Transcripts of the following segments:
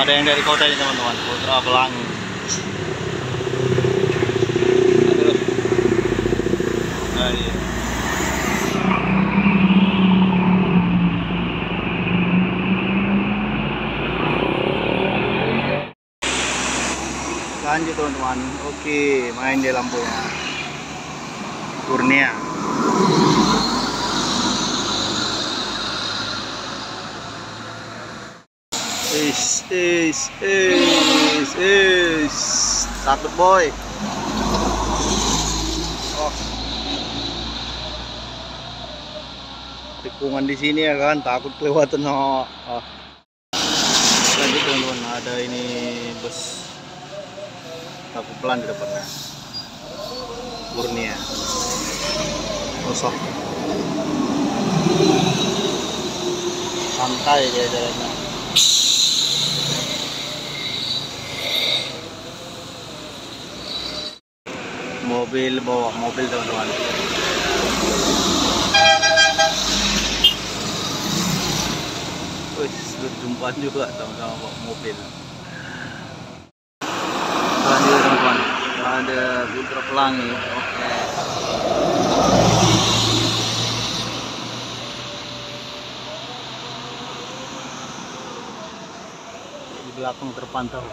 Ada yang dari kota ini teman-teman, Putra Pelangi. Aduh. Nah, iya. Lanjut teman-teman. Oke, main di lampunya. Kurnia. Takut boy. Oh. Tikungan di sini ya kan, takut kelewatan sama. Oh. Lanjut teman-teman, ada ini bus. Aku pelan di depannya. Kurnia. Kosong. Santai dia jalannya. Mobil bawa mobil teman-teman. Berjumpaan juga sama-sama bawa mobil. Lanjut teman-teman, ada Putra Pelangi. Oke. Di belakang terpantau.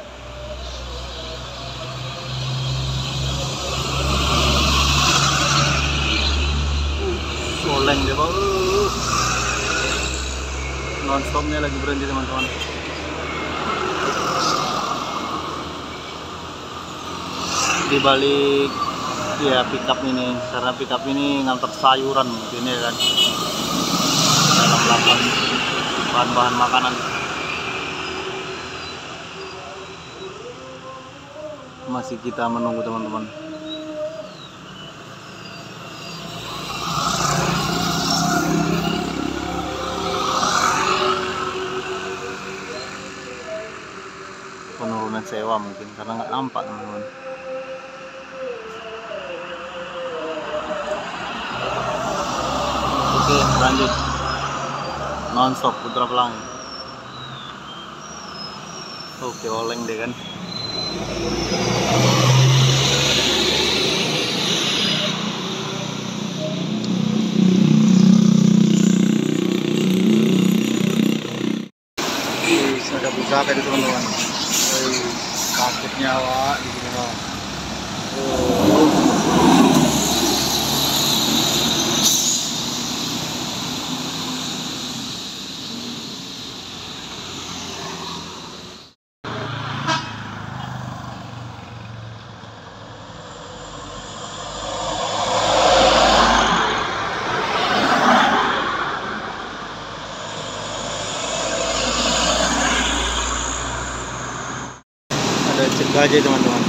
Soleng dia bang. Non-stopnya lagi berhenti teman-teman. Di balik ya pickup ini, karena pickup ini ngantar sayuran mungkin ya kan, dalam lapan bahan-bahan makanan. Masih kita menunggu teman-teman. Penurunan sewa mungkin karena nggak nampak teman-teman. Oke, lanjut. Non-stop Putra Pelangi. Oke, oleng deh kan. Ada pusaka itu teman-teman. Takut nyawa di sini bang. Cek aja teman-teman.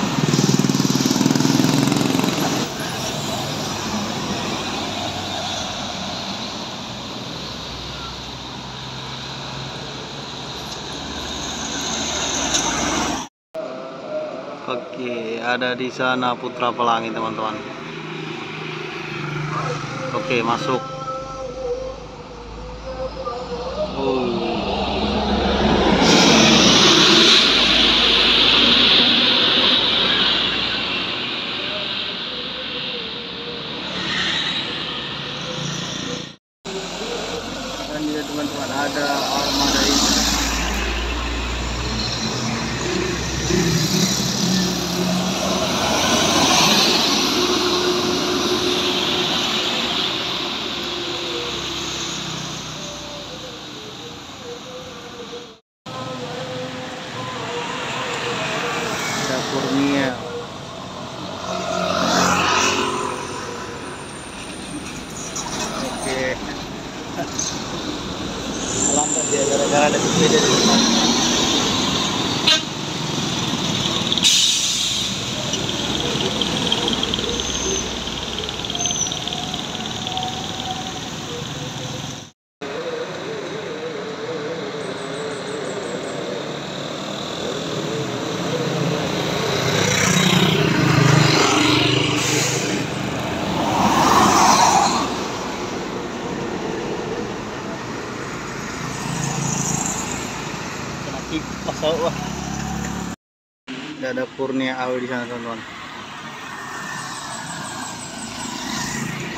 Oke, ada di sana Putra Pelangi teman-teman. Oke, masuk. Dan juga teman-teman ada armada ini. Ada Kurnia. Oke. Lambat ya gara-gara ada sepeda di depan. Kena kipas wah. Ada Kurnia Awi di sana teman-teman.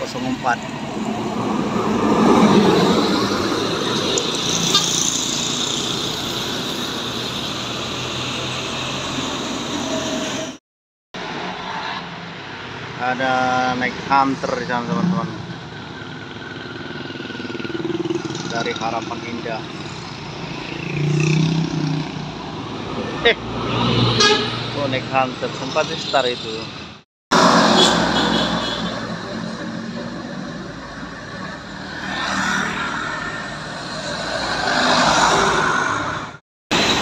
04. Ada naik Hunter di sana teman-teman. Dari Harapan Indah. Oh, naik Hunter sempat di start itu.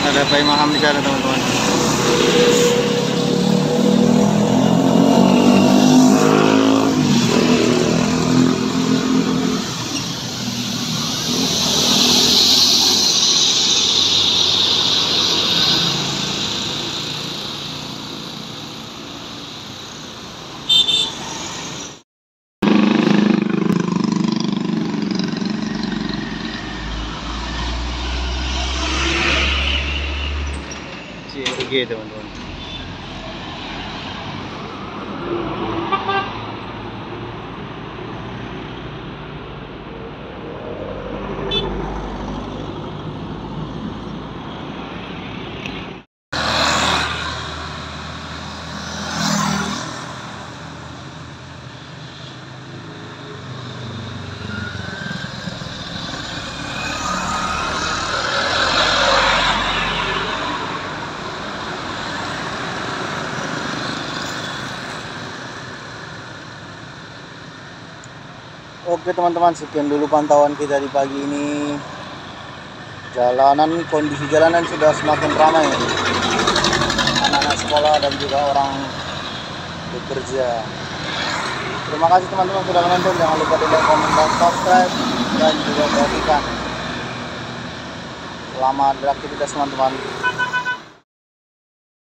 Ada Pak Maham di sana teman-teman. CRG teman-teman. Oke teman-teman, sekian dulu pantauan kita di pagi ini. Kondisi jalanan sudah semakin ramai, anak-anak sekolah dan juga orang bekerja. Terima kasih teman-teman sudah menonton. Jangan lupa di like, komen, dan subscribe, dan juga bagikan. Selamat beraktivitas teman-teman.